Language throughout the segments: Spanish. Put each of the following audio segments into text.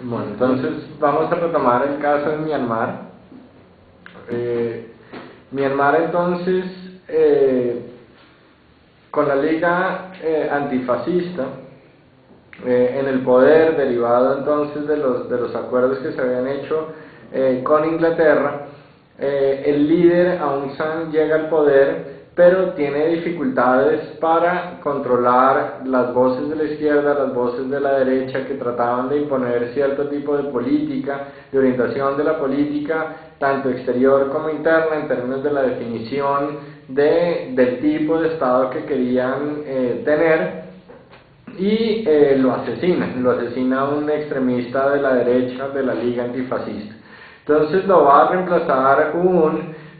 Bueno, entonces vamos a retomar el caso de Myanmar. Myanmar entonces, con la Liga Antifascista en el poder, derivado entonces de los acuerdos que se habían hecho con Inglaterra, el líder Aung San llega al poder, pero tiene dificultades para controlar las voces de la izquierda, las voces de la derecha que trataban de imponer cierto tipo de política, de orientación de la política, tanto exterior como interna, en términos de la definición del tipo de Estado que querían tener. Y lo asesina un extremista de la derecha de la Liga Antifascista. Entonces lo va a reemplazar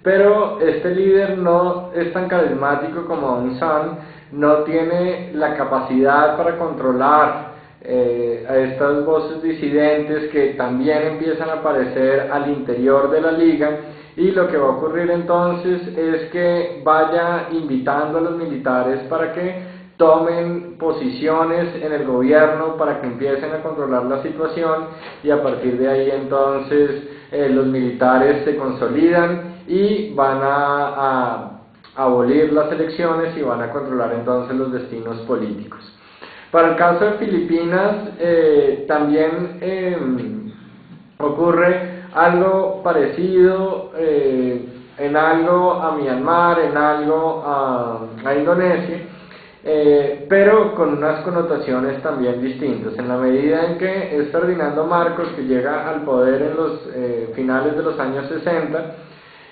pero este líder no es tan carismático como Aung San, no tiene la capacidad para controlar a estas voces disidentes que también empiezan a aparecer al interior de la liga, y lo que va a ocurrir entonces es que vaya invitando a los militares para que tomen posiciones en el gobierno, para que empiecen a controlar la situación, y a partir de ahí entonces los militares se consolidan y van a abolir las elecciones y van a controlar entonces los destinos políticos. Para el caso de Filipinas también ocurre algo parecido, en algo a Myanmar, en algo a Indonesia, pero con unas connotaciones también distintas, en la medida en que es Ferdinando Marcos, que llega al poder en los finales de los años 60,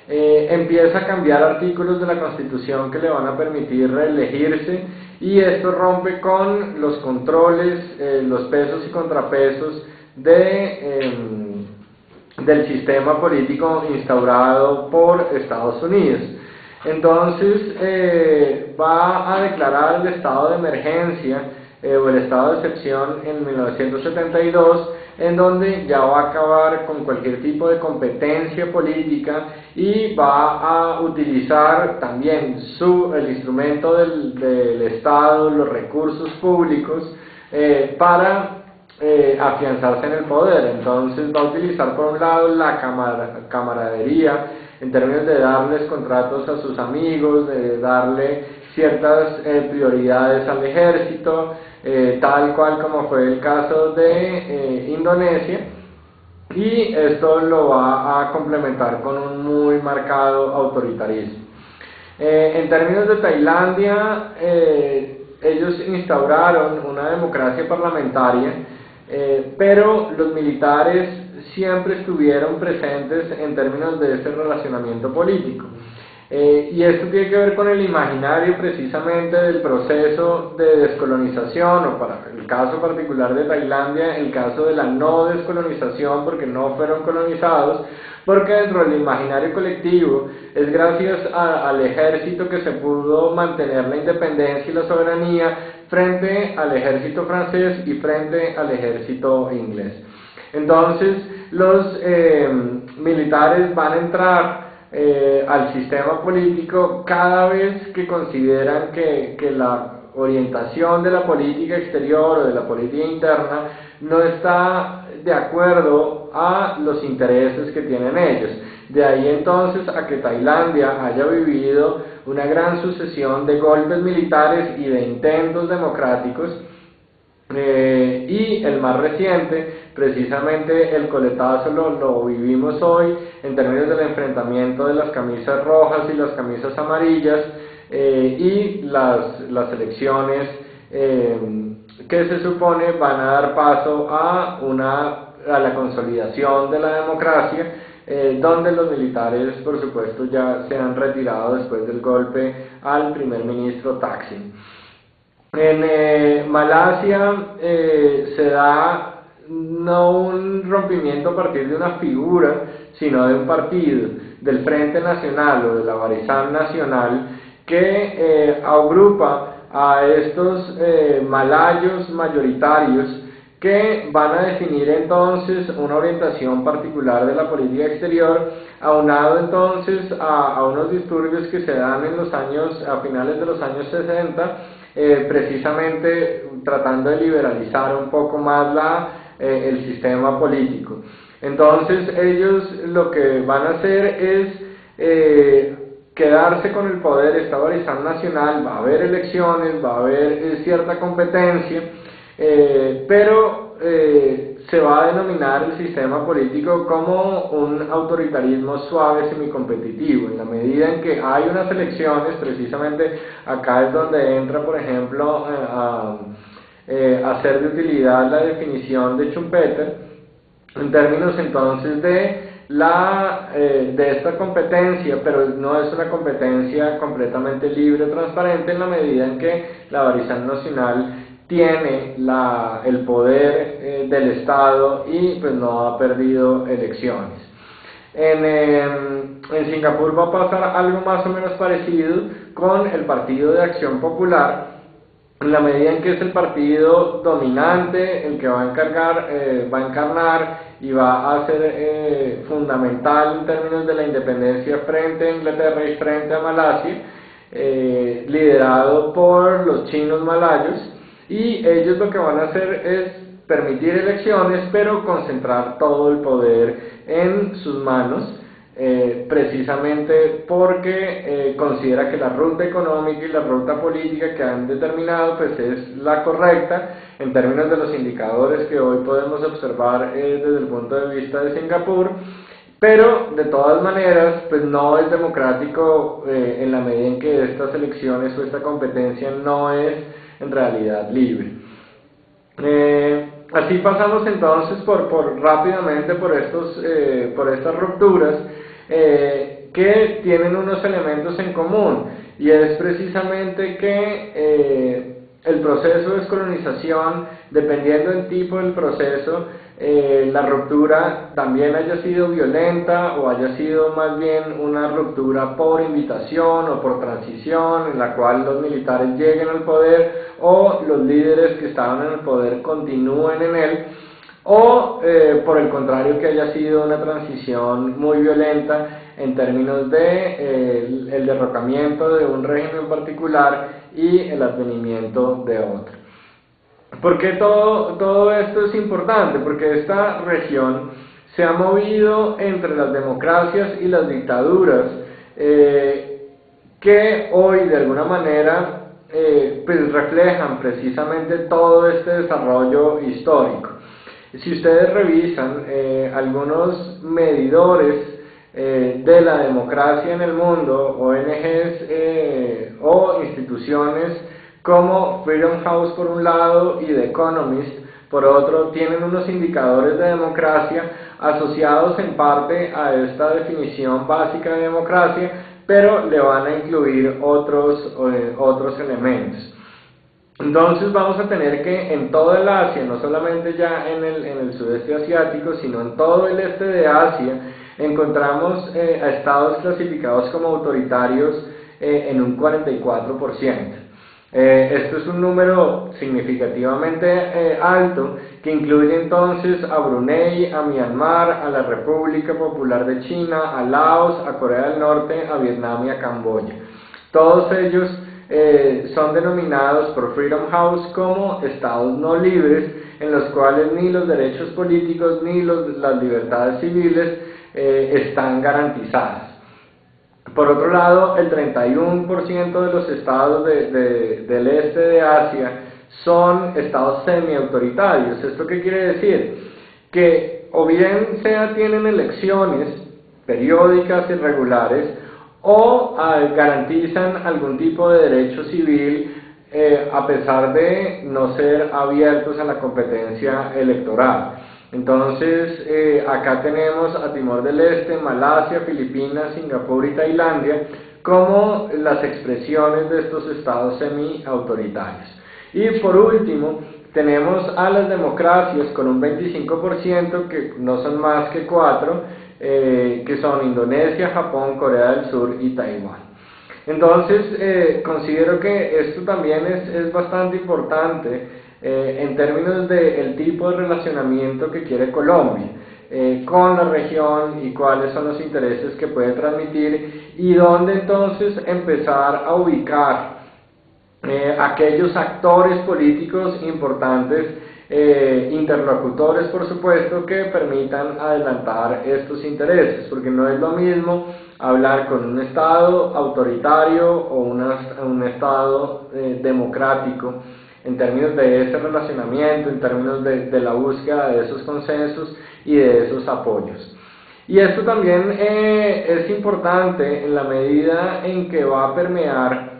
empieza a cambiar artículos de la Constitución que le van a permitir reelegirse, y esto rompe con los controles, los pesos y contrapesos del sistema político instaurado por Estados Unidos. Entonces va a declarar el estado de emergencia o el estado de excepción en 1972, en donde ya va a acabar con cualquier tipo de competencia política y va a utilizar también el instrumento del Estado, los recursos públicos, para afianzarse en el poder. Entonces va a utilizar por un lado la camaradería, en términos de darles contratos a sus amigos, de darle ciertas prioridades al ejército, tal cual como fue el caso de Indonesia, y esto lo va a complementar con un muy marcado autoritarismo. En términos de Tailandia, ellos instauraron una democracia parlamentaria, pero los militares siempre estuvieron presentes en términos de ese relacionamiento político. Y esto tiene que ver con el imaginario precisamente del proceso de descolonización, o para el caso particular de Tailandia, el caso de la no descolonización, porque no fueron colonizados, porque dentro del imaginario colectivo es gracias al ejército que se pudo mantener la independencia y la soberanía frente al ejército francés y frente al ejército inglés. Entonces los militares van a entrar al sistema político cada vez que consideran que la orientación de la política exterior o de la política interna no está de acuerdo a los intereses que tienen ellos. De ahí entonces a que Tailandia haya vivido una gran sucesión de golpes militares y de intentos democráticos, y el más reciente, precisamente el coletazo, lo vivimos hoy en términos del enfrentamiento de las camisas rojas y las camisas amarillas, y las elecciones que se supone van a dar paso a la consolidación de la democracia, donde los militares por supuesto ya se han retirado después del golpe al primer ministro Thaksin. En Malasia se da no un rompimiento a partir de una figura, sino de un partido, del Frente Nacional o de la Barisan Nacional, que agrupa a estos malayos mayoritarios, que van a definir entonces una orientación particular de la política exterior, aunado entonces a unos disturbios que se dan a finales de los años 60, precisamente tratando de liberalizar un poco más el sistema político. Entonces ellos lo que van a hacer es quedarse con el poder estadounidense nacional. Va a haber elecciones, va a haber cierta competencia, pero se va a denominar el sistema político como un autoritarismo suave semicompetitivo, en la medida en que hay unas elecciones. Precisamente acá es donde entra, por ejemplo, a hacer de utilidad la definición de Schumpeter, en términos entonces de esta competencia, pero no es una competencia completamente libre, transparente, en la medida en que la Barisan Nacional tiene el poder del Estado y pues no ha perdido elecciones. En Singapur va a pasar algo más o menos parecido con el Partido de Acción Popular, en la medida en que es el partido dominante, el que va a encarnar y va a ser fundamental en términos de la independencia frente a Inglaterra y frente a Malasia, liderado por los chinos malayos. Y ellos lo que van a hacer es permitir elecciones, pero concentrar todo el poder en sus manos, precisamente porque considera que la ruta económica y la ruta política que han determinado pues es la correcta en términos de los indicadores que hoy podemos observar desde el punto de vista de Singapur. Pero de todas maneras pues no es democrático en la medida en que estas elecciones o esta competencia no es en realidad libre. Así pasamos entonces rápidamente por estas rupturas que tienen unos elementos en común, y es precisamente que el proceso de descolonización, dependiendo del tipo del proceso, la ruptura también haya sido violenta o haya sido más bien una ruptura por invitación o por transición, en la cual los militares lleguen al poder o los líderes que estaban en el poder continúen en él, o por el contrario, que haya sido una transición muy violenta en términos de el derrocamiento de un régimen particular y el advenimiento de otro. ¿Por qué todo esto es importante? Porque esta región se ha movido entre las democracias y las dictaduras, que hoy de alguna manera pues reflejan precisamente todo este desarrollo histórico. Si ustedes revisan algunos medidores de la democracia en el mundo, ONGs o instituciones como Freedom House por un lado y The Economist por otro, tienen unos indicadores de democracia asociados en parte a esta definición básica de democracia, pero le van a incluir otros elementos. Entonces vamos a tener que en todo el Asia, no solamente ya en el sudeste asiático, sino en todo el este de Asia, encontramos a estados clasificados como autoritarios en un 44%. Esto es un número significativamente alto, que incluye entonces a Brunei, a Myanmar, a la República Popular de China, a Laos, a Corea del Norte, a Vietnam y a Camboya. Todos ellos son denominados por Freedom House como estados no libres, en los cuales ni los derechos políticos ni las libertades civiles están garantizadas. Por otro lado, el 31% de los estados del este de Asia son estados semi-autoritarios. ¿Esto qué quiere decir? Que o bien tienen elecciones periódicas y regulares, o garantizan algún tipo de derecho civil a pesar de no ser abiertos a la competencia electoral. Entonces, acá tenemos a Timor del Este, Malasia, Filipinas, Singapur y Tailandia como las expresiones de estos estados semi-autoritarios. Y por último, tenemos a las democracias con un 25%, que no son más que 4, que son Indonesia, Japón, Corea del Sur y Taiwán. Entonces, considero que esto también es bastante importante en términos del tipo de relacionamiento que quiere Colombia con la región y cuáles son los intereses que puede transmitir, y dónde entonces empezar a ubicar aquellos actores políticos importantes interlocutores, por supuesto, que permitan adelantar estos intereses, porque no es lo mismo hablar con un Estado autoritario o un Estado democrático en términos de ese relacionamiento, en términos de la búsqueda de esos consensos y de esos apoyos. Y esto también es importante en la medida en que va a permear,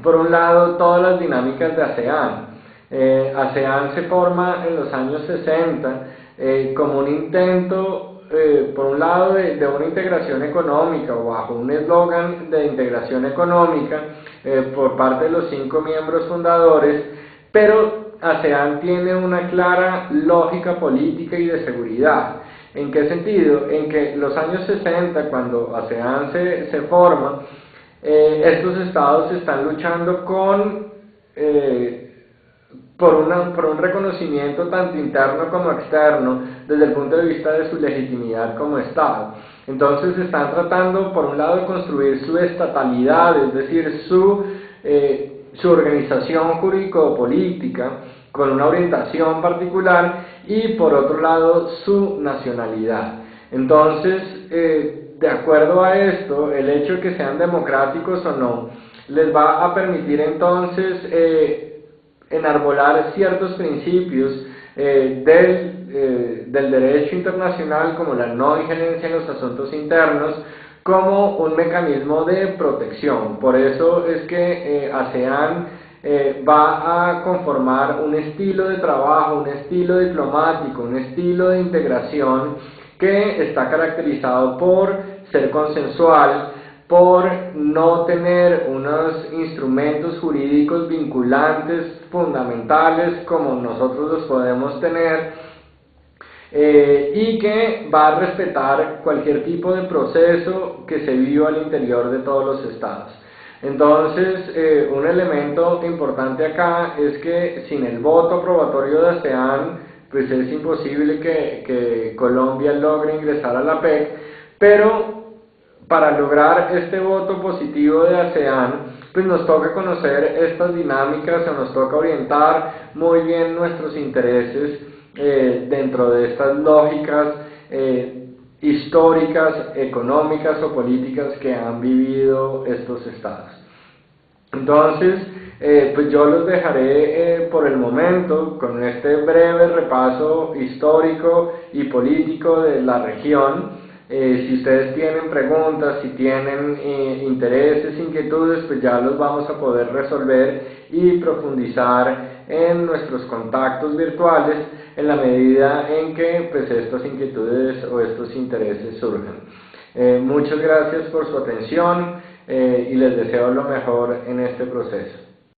por un lado, todas las dinámicas de ASEAN. ASEAN se forma en los años 60 como un intento, por un lado, de una integración económica o bajo un eslogan de integración económica por parte de los 5 miembros fundadores, pero ASEAN tiene una clara lógica política y de seguridad. ¿En qué sentido? En que los años 60, cuando ASEAN se forma, estos estados están luchando por un reconocimiento tanto interno como externo desde el punto de vista de su legitimidad como Estado. Entonces están tratando, por un lado, de construir su estatalidad, es decir, su organización jurídico-política con una orientación particular, y por otro lado su nacionalidad. Entonces, de acuerdo a esto, el hecho de que sean democráticos o no les va a permitir entonces enarbolar ciertos principios del derecho internacional, como la no injerencia en los asuntos internos, como un mecanismo de protección. Por eso es que ASEAN va a conformar un estilo de trabajo, un estilo diplomático, un estilo de integración que está caracterizado por ser consensual, por no tener unos instrumentos jurídicos vinculantes fundamentales como nosotros los podemos tener, y que va a respetar cualquier tipo de proceso que se viva al interior de todos los estados. Entonces, un elemento importante acá es que sin el voto aprobatorio de ASEAN, pues es imposible que Colombia logre ingresar a la PEC, pero para lograr este voto positivo de ASEAN, pues nos toca conocer estas dinámicas, o nos toca orientar muy bien nuestros intereses dentro de estas lógicas históricas, económicas o políticas que han vivido estos estados. Entonces, pues yo los dejaré por el momento con este breve repaso histórico y político de la región. Si ustedes tienen preguntas, si tienen intereses, inquietudes, pues ya los vamos a poder resolver y profundizar en nuestros contactos virtuales en la medida en que pues estas inquietudes o estos intereses surjan. Muchas gracias por su atención y les deseo lo mejor en este proceso.